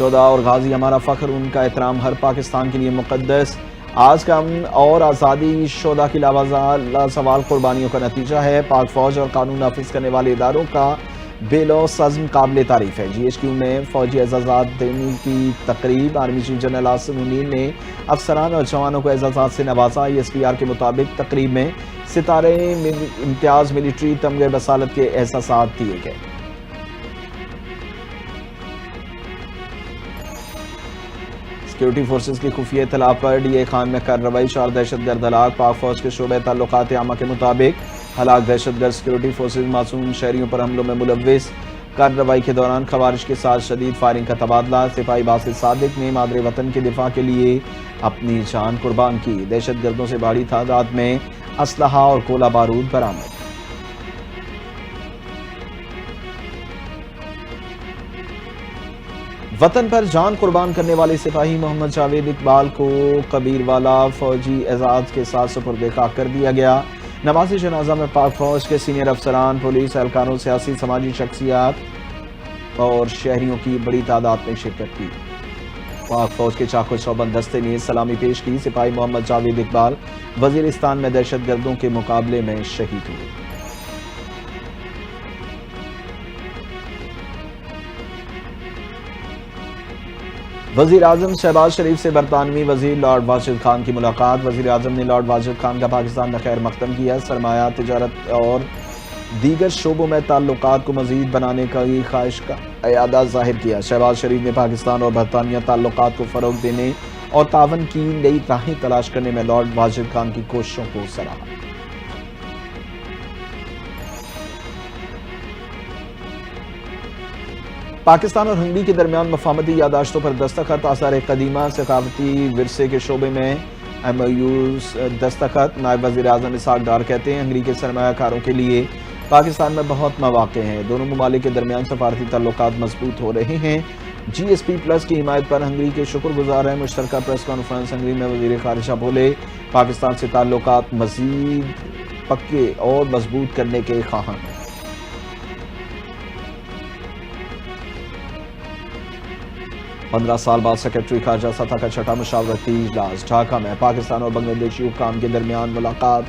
شہداء اور غازی ہمارا فخر، ان کا احترام ہر پاکستان کے لیے مقدس۔ آج کا امن اور آزادی شہداء کی لاسوال قربانیوں کا نتیجہ ہے۔ پاک فوج اور قانون نافذ کرنے والے اداروں کا بے لوث عزم قابل تعریف ہے۔ جی ایچ کیو میں فوجی اعزازات دینے کی تقریب، army chief general Asif Munir نے افسران اور جوانوں کو اعزازات سے نوازا۔ ESPR کے مطابق تقریب میں ستارے امتیاز، ملٹری تمغے، بصالت کے احساسات دیے گئے۔ سیکیورٹی فورسز کی خفیہ اطلاع پر DA خان میں کارروائی، 4 دہشت گرد ہلاک۔ پاک فوج کے شعبہ تعلقات عامہ کے مطابق ہلاک دہشت گرد، سیکیورٹی فورسز معصوم شہریوں پر حملوں میں ملوث۔ کارروائی کے دوران خوارج کے ساتھ شدید فائرنگ کا تبادلہ، سپاہی باسط صادق نے مادر وطن کے دفاع کے لیے اپنی جان قربان کی۔ دہشت گردوں سے بڑی تعداد میں اسلحہ اور گولہ بارود برآمد۔ وطن پر جان قربان کرنے والے سپاہی محمد جاوید اقبال کو کبیروالا فوجی اعزاز کے ساتھ سپرد خاک کر دیا گیا۔ نماز جنازہ میں پاک فوج کے سینئر افسران، پولیس اہلکاروں، سیاسی سماجی شخصیات اور شہریوں کی بڑی تعداد نے شرکت کی۔ پاک فوج کے چاق و چوبند دستے نے سلامی پیش کی۔ سپاہی محمد جاوید اقبال وزیرستان میں دہشت گردوں کے مقابلے میں شہید ہوئے۔ وزیر اعظم شہباز شریف سے برطانوی وزیر لارڈ واجد خان کی ملاقات۔ وزیر اعظم نے لارڈ واجد خان کا پاکستان میں خیر مقدم کیا۔ سرمایہ، تجارت اور دیگر شعبوں میں تعلقات کو مزید بنانے کی خواہش کا اعادہ ظاہر کیا۔ شہباز شریف نے پاکستان اور برطانیہ تعلقات کو فروغ دینے اور تعاون کی نئی راہیں تلاش کرنے میں لارڈ واجد خان کی کوششوں کو سراہا۔ پاکستان اور ہنگری کے درمیان مفاہمتی یادداشتوں پر دستخط۔ آثار قدیمہ ثقافتی ورثے کے شعبے میں MOUs دستخط۔ نائب وزیر اعظم اسحاق ڈار کہتے ہیں ہنگری کے سرمایہ کاروں کے لیے پاکستان میں بہت مواقع ہیں۔ دونوں ممالک کے درمیان سفارتی تعلقات مضبوط ہو رہے ہیں۔ GSP+ کی حمایت پر ہنگری کے شکر گزار ہیں۔ مشترکہ پریس کانفرنس ہنگری میں وزیر خارجہ بولے، پاکستان سے تعلقات مزید پکے اور مضبوط کرنے کے خواہاں ہیں۔ 15 سال بعد سیکرٹری خارجہ سطح کا چھٹا مشاورتی اجلاس ڈھاکہ میں۔ پاکستان اور بنگلہ دیشی حکام کے درمیان ملاقات۔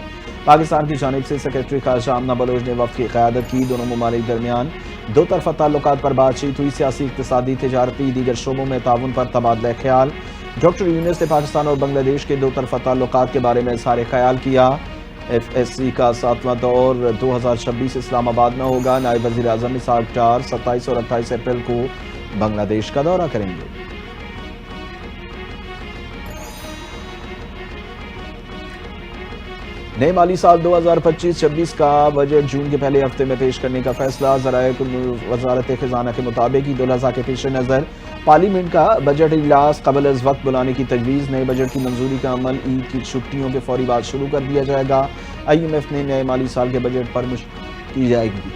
پاکستان کی جانب سے سیکرٹری خارجہ آمنہ بلوچ نے وفد کی قیادت کی۔ دونوں ممالک درمیان دو طرفہ تعلقات پر بات چیت ہوئی۔ سیاسی، اقتصادی، تجارتی، دیگر شعبوں میں تعاون پر تبادلہ خیال۔ ڈاکٹر یونس نے پاکستان اور بنگلہ دیش کے دو طرفہ تعلقات کے بارے میں اظہار خیال کیا۔ FSC کا 7واں دور 2026 اسلام آباد میں ہوگا۔ نائب وزیر اعظم اسحاق ڈار 27 اور 28 اپریل کو بنگلہ دیش کا دورہ کریں گے۔ نئے مالی سال 2025-26 کا بجٹ جون کے پہلے ہفتے میں پیش کرنے کا فیصلہ۔ ذرائع وزارت خزانہ کے مطابق عید الاضحیٰ کے پیش نظر پارلیمنٹ کا بجٹ اجلاس قبل از وقت بلانے کی تجویز۔ نئے بجٹ کی منظوری کا عمل عید کی چھٹیوں کے فوری بعد شروع کر دیا جائے گا۔ IMF نے نئے مالی سال کے بجٹ پر مشورہ کی جائے گی۔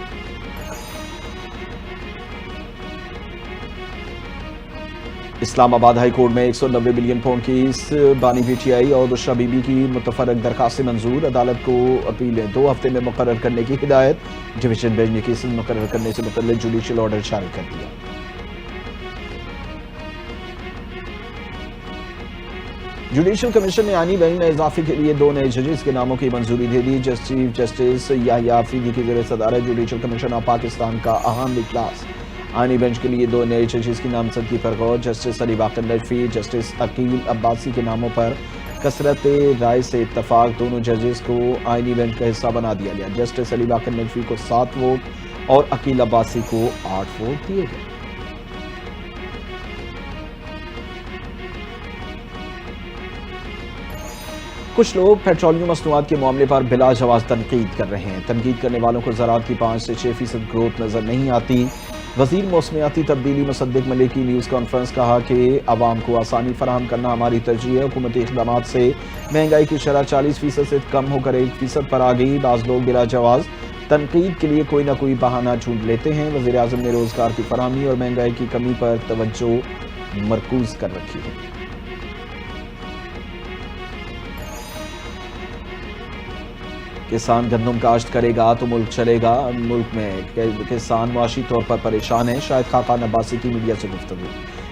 اسلام آباد ہائی کورٹ میں 190 بلین پاؤنڈ کی بانی PTI اور بشرا بی بی کی متفرق درخواستیں منظور۔ عدالت کو اپیلیں 2 ہفتے میں مقرر کرنے کی ہدایت۔ ڈویژن بینچ نے کیسز مقرر کرنے سے متعلق جوڈیشل آرڈر جاری کر دیا۔ جوڈیشل کمیشن نے آئینی بینچ میں اضافے کے لیے 2 نئے ججز کے ناموں کی منظوری دے دی۔ چیف جسٹس یحییٰ آفریدی کی زیر صدارت جوڈیشل کمیشن آف پاکستان کا اہم اجلاس۔ آئینی بینچ کے لیے 2 نئے ججز کی نامزدگی پر غور۔ جسٹس علی باقر نجفی، جسٹس عقیل عباسی کے ناموں پر کثرت رائے سے اتفاق۔ دونوں ججز کو آئینی بینچ کا حصہ بنا دیا گیا۔ جسٹس علی باقر نجفی کو 7 ووٹ اور عقیل عباسی کو 8 ووٹ دیے گئے۔ کچھ لوگ پیٹرولیم مصنوعات کے معاملے پر بلا جواز تنقید کر رہے ہیں۔ تنقید کرنے والوں کو زراعت کی 5 سے 6% گروتھ نظر نہیں آتی۔ وزیر موسمیاتی تبدیلی مصدق ملک کی نیوز کانفرنس کہا کہ عوام کو آسانی فراہم کرنا ہماری ترجیح ہے۔ حکومتی اقدامات سے مہنگائی کی شرح 40% سے کم ہو کر 1% پر آ گئی۔ بعض لوگ بلا جواز تنقید کے لیے کوئی نہ کوئی بہانہ ڈھونڈ لیتے ہیں۔ وزیر اعظم نے روزگار کی فراہمی اور مہنگائی کی کمی پر توجہ مرکوز کر رکھی ہے۔ کسان گندم کاشت کرے گا تو ملک چلے گا۔ ملک میں کسان معاشی طور پر پریشان ہیں۔ شاہد خاقان عباسی کی میڈیا سے گفتگو۔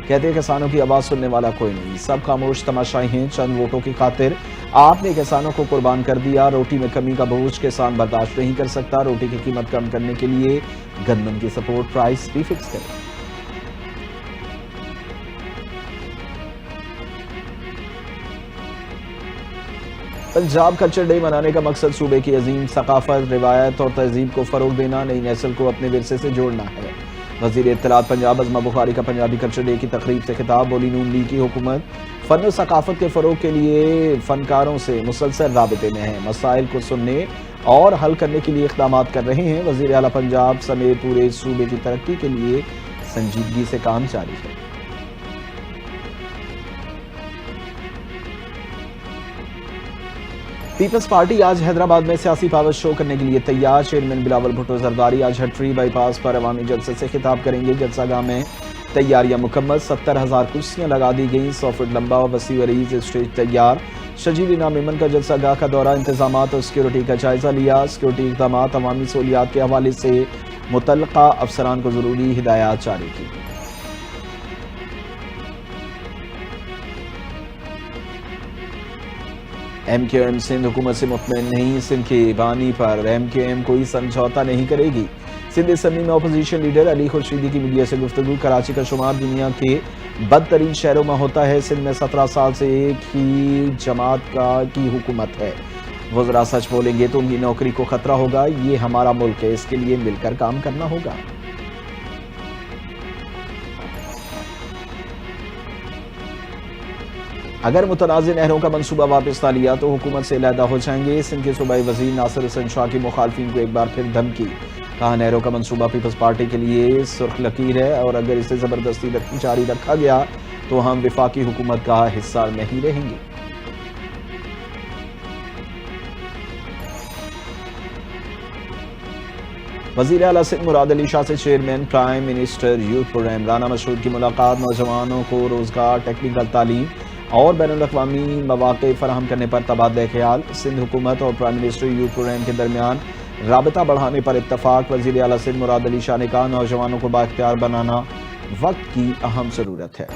کہتے ہیں کسانوں کی آواز سننے والا کوئی نہیں، سب خاموش تماشائی ہیں چند ووٹوں کی خاطر۔ آپ نے کسانوں کو قربان کر دیا، روٹی میں کمی کا بوجھ کسان برداشت نہیں کر سکتا۔ روٹی کی قیمت کم کرنے کے لیے گندم کی سپورٹ پرائس بھی فکس کریں۔ پنجاب کلچر ڈے منانے کا مقصد صوبے کی عظیم ثقافت، روایت اور تہذیب کو فروغ دینا، نئی نسل کو اپنے ورثے سے جوڑنا ہے۔ وزیر اطلاعات پنجاب عظمہ بخاری کا پنجابی کلچر ڈے کی تقریب سے خطاب۔ بولی نون لیگ کی حکومت فن و ثقافت کے فروغ کے لیے فنکاروں سے مسلسل رابطے میں ہے، مسائل کو سننے اور حل کرنے کے لیے اقدامات کر رہے ہیں۔ وزیر اعلیٰ پنجاب سمیت پورے صوبے کی ترقی کے لیے سنجیدگی سے کام جاری ہے۔ پیپلز پارٹی آج حیدرآباد میں سیاسی پاور شو کرنے کے لیے تیار۔ چیئرمین بلاول بھٹو زرداری آج ہٹری بائی پاس پر عوامی جلسے سے خطاب کریں گے۔ جلسہ گاہ میں تیاریاں مکمل، 70,000 کرسیاں لگا دی گئیں، 100 فٹ لمبا اور وسیع عریض اسٹیج تیار۔ شجیل انعام ایمن کا جلسہ گاہ کا دورہ، انتظامات اور سیکیورٹی کا جائزہ لیا۔ سیکیورٹی اقدامات، عوامی سہولیات کے حوالے سے متعلقہ افسران کو ضروری ہدایات جاری کی۔ ایم کیو ایم سندھ حکومت سے مطمئن نہیں، سندھ کے بانی پر ایم کیو ایم کوئی سمجھوتہ نہیں کرے گی۔ سندھ اسمبلی میں اپوزیشن لیڈر علی خورشیدی کی میڈیا سے گفتگو۔ کراچی کا شمار دنیا کے بدترین شہروں میں ہوتا ہے، سندھ میں 17 سال سے ایک ہی جماعت کی حکومت ہے۔ وہ ذرا سچ بولیں گے تو ان کی نوکری کو خطرہ ہوگا، یہ ہمارا ملک ہے، اس کے لیے مل کر کام کرنا ہوگا۔ اگر متنازع نہروں کا منصوبہ واپس نہ لیا تو حکومت سے علیحدہ ہو جائیں گے۔ سندھ کے صوبائی وزیر ناصر حسن شاہ کی مخالفین کو ایک بار پھر دھمکی۔ کہا نہروں کا منصوبہ پیپلز پارٹی کے لیے سرخ لکیر ہے اور اگر اسے زبردستی جاری رکھا گیا تو ہم وفاقی حکومت کا حصہ نہیں رہیں گے۔ وزیر اعلیٰ سندھ مراد علی شاہ سے chairman prime minister youth programme Rana Mashhood کی ملاقات۔ نوجوانوں کو روزگار، ٹیکنیکل تعلیم اور بین الاقوامی مواقع فراہم کرنے پر تبادلہ خیال۔ سندھ حکومت اور پرائم منسٹر یوتھ پروگرام کے درمیان رابطہ بڑھانے پر اتفاق۔ وزیر اعلیٰ سندھ مراد علی شاہ نے کہا نوجوانوں کو بااختیار بنانا وقت کی اہم ضرورت ہے۔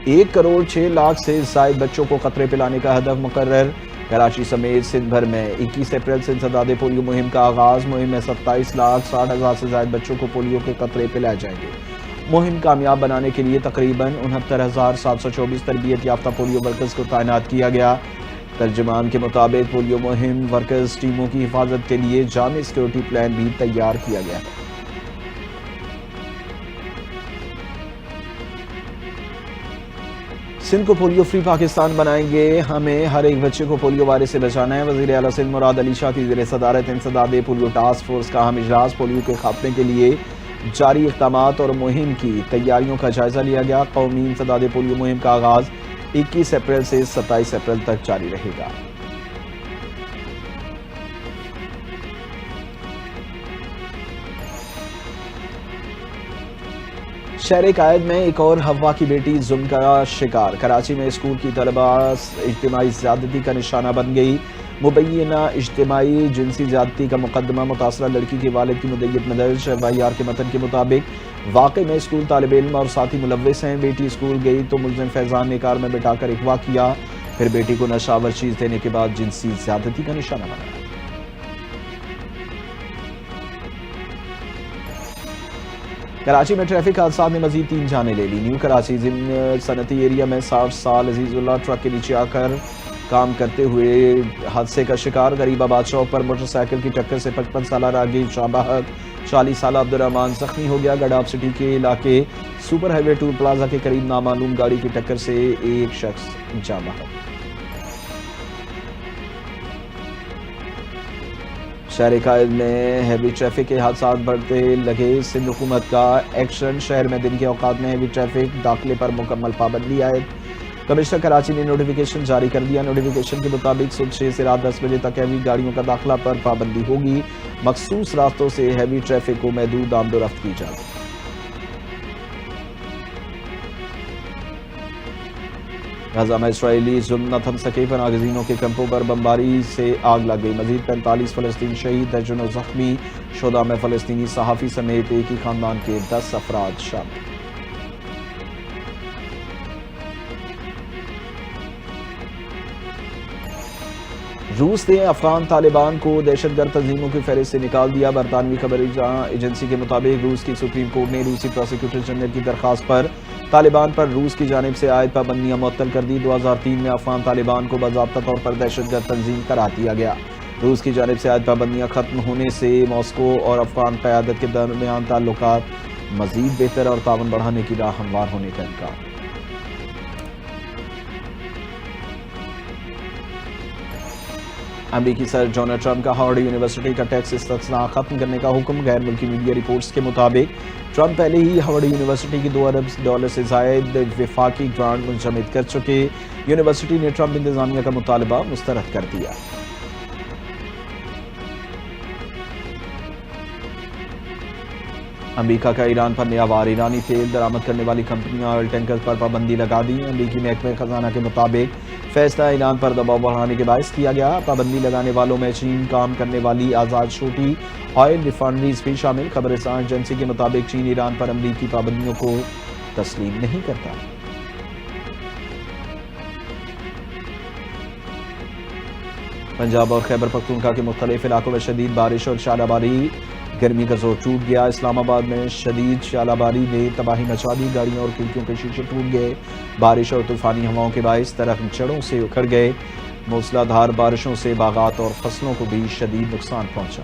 1 کروڑ 6 لاکھ سے زائد بچوں کو قطرے پلانے کا ہدف مقرر۔ کراچی سمیت سندھ بھر میں 21 اپریل سے انسداد پولیو مہم کا آغاز۔ مہم میں 27,60,000 سے زائد بچوں کو پولیو کے قطرے پلائے جائیں گے۔ مہم کامیاب بنانے کے لیے تقریباً 69,724 تربیت یافتہ پولیو ورکرز کو تعینات کیا گیا۔ ترجمان کے مطابق پولیو مہم ورکرز ٹیموں کی حفاظت کے لیے جامع سیکیورٹی پلان بھی تیار کیا گیا ہے۔ سندھ کو پولیو فری پاکستان بنائیں گے، ہمیں ہر ایک بچے کو پولیو وائرس سے بچانا ہے۔ وزیر اعلیٰ سندھ مراد علی شاہ کی زیر صدارت انسداد پولیو ٹاسک فورس کا اہم اجلاس۔ پولیو کے خاتمے کے لیے جاری اقدامات اور مہم کی تیاریوں کا جائزہ لیا گیا۔ قومی انسداد پولیو مہم کا آغاز 21 اپریل سے 27 اپریل تک جاری رہے گا۔ شہر قائد میں ایک اور ہوا کی بیٹی ظلم کا شکار۔ کراچی میں اسکول کی طالبہ اجتماعی زیادتی کا نشانہ بن گئی۔ مبینہ اجتماعی جنسی زیادتی کا مقدمہ متاثرہ لڑکی کے والد کی مدعیت میں درج۔ FIR کے متن کے مطابق واقعے میں اسکول طالب علم اور ساتھی ملوث ہیں۔ بیٹی اسکول گئی تو ملزم فیضان نے کار میں بٹھا کر اغوا کیا، پھر بیٹی کو نشہ آور چیز دینے کے بعد جنسی زیادتی کا نشانہ بنایا۔ کراچی میں ٹریفک حادثات نے مزید 3 جانیں لے لی۔ نیو کراچی صنعتی ایریا میں 60 سال عزیز اللہ ٹرک کے نیچے آ کر کام کرتے ہوئے حادثے کا شکار۔ غریب آباد چوک پر موٹر سائیکل کی ٹکر سے 55 سالہ راہگیر جاں بحق، 40 سالہ عبدالرحمان زخمی ہو گیا۔ گڈھاب سٹی کے علاقے سپر ہائی وے ٹول پلازا کے قریب نامعلوم گاڑی کی ٹکر سے ایک شخص جاں بحق۔ شہر قائد میں ہیوی ٹریفک کے حادثات بڑھتے لگے۔ سندھ حکومت کا ایکشن، شہر میں دن کے اوقات میں ہیوی ٹریفک داخلے پر مکمل پابندی عائد۔ کمشنر کراچی نے نوٹیفیکیشن جاری کر دیا۔ نوٹیفیکیشن کے مطابق صبح 6 سے رات 10 بجے تک ہیوی گاڑیوں کا داخلہ پر پابندی ہوگی۔ مخصوص راستوں سے ہیوی ٹریفک کو محدود آمد و رفت کی اجازت۔ غزہ میں اسرائیلی ظلم نہ تھم سکے، پناہ گزینوں کے کیمپوں پر بمباری سے آگ لگ گئی، مزید 45 فلسطینی شہید، درجنوں زخمی، شہداء میں فلسطینی صحافی سمیت ایک ہی خاندان کے 10 افراد شامل۔ روس نے افغان طالبان کو دہشت گرد تنظیموں کی فہرست سے نکال دیا۔ برطانوی خبر ایجنسی کے مطابق روس کی سپریم کورٹ نے روسی پروسیکیوٹر جنرل کی درخواست پر طالبان پر روس کی جانب سے عائد پابندیاں معطل کر دی۔ 2003 میں افغان طالبان کو باضابطہ طور پر دہشت گرد تنظیم قرار دیا گیا۔ روس کی جانب سے عائد پابندیاں ختم ہونے سے ماسکو اور افغان قیادت کے درمیان تعلقات مزید بہتر اور تعاون بڑھانے کی راہ ہموار ہونے کا امکان۔ امریکی صدر ڈونلڈ ٹرمپ کا ہارورڈ یونیورسٹی کا ٹیکس استثناء ختم کرنے کا حکم۔ غیر ملکی میڈیا رپورٹس کے مطابق ٹرمپ پہلے ہی ہارورڈ یونیورسٹی کی $2 ارب سے زائد وفاقی گرانٹ منجمد کر چکے۔ یونیورسٹی نے ٹرمپ انتظامیہ کا مطالبہ مسترد کر دیا۔ امریکہ کا ایران پر نیا وار، ایرانی تیل درآمد کرنے والی کمپنیاں آئل ٹینکرز پر پابندی لگا دی۔ امریکی محکمہ خزانہ کے مطابق فیصلہ ایران پر دباؤ بڑھانے کے باعث کیا گیا۔ پابندی لگانے والوں میں چین کام کرنے والی آزاد چھوٹی آئل ریفائنریز بھی شامل۔ خبررساں ایجنسی کے مطابق چین ایران پر امریکی پابندیوں کو تسلیم نہیں کرتا۔ پنجاب اور خیبر پختونخوا کے مختلف علاقوں میں شدید بارش اور ژالہ باری، گرمی کا زور ٹوٹ گیا۔ اسلام آباد میں شدید ژالہ باری نے تباہی مچا دی، گاڑیوں اور کھڑکیوں کے شیشے ٹوٹ گئے۔ بارش اور طوفانی ہواؤں کے باعث درخت جڑوں سے اکھڑ گئے۔ موسلا دھار بارشوں سے باغات اور فصلوں کو بھی شدید نقصان پہنچا۔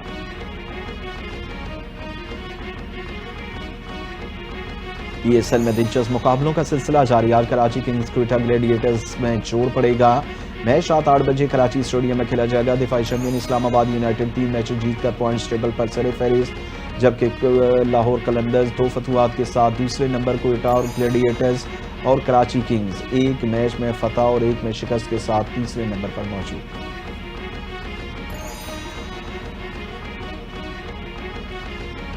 ESL میں دلچسپ مقابلوں کا سلسلہ جاری، آج کراچی کنگز کوئٹہ گلیڈیٹرز میں جوڑ پڑے گا۔ میچ رات 8 بجے کراچی اسٹیڈیم میں کھیلا جائے گا۔ دفاعی چیمپئن اسلام آباد یونائیٹڈ 3 میچز جیت کر پوائنٹس ٹیبل پر سر فہرست، جبکہ لاہور قلندرز 2 فتوحات کے ساتھ دوسرے نمبر، کوئٹہ اور گلیڈیٹرز اور کراچی کنگز ایک میچ میں فتح اور ایک میں شکست کے ساتھ تیسرے نمبر پر موجود۔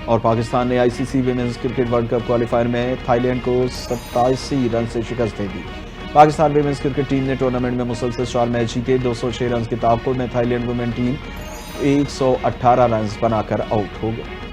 اور پاکستان نے ICC women's cricket world cup qualifier میں تھائی لینڈ کو 87 رن سے شکست دے دی۔ پاکستان ویمنز کرکٹ ٹیم نے ٹورنامنٹ میں مسلسل 4 میچ جیتے۔ 206 رنز کے تعاقب میں Thailand women team 118 runs بنا کر آؤٹ ہو گئی۔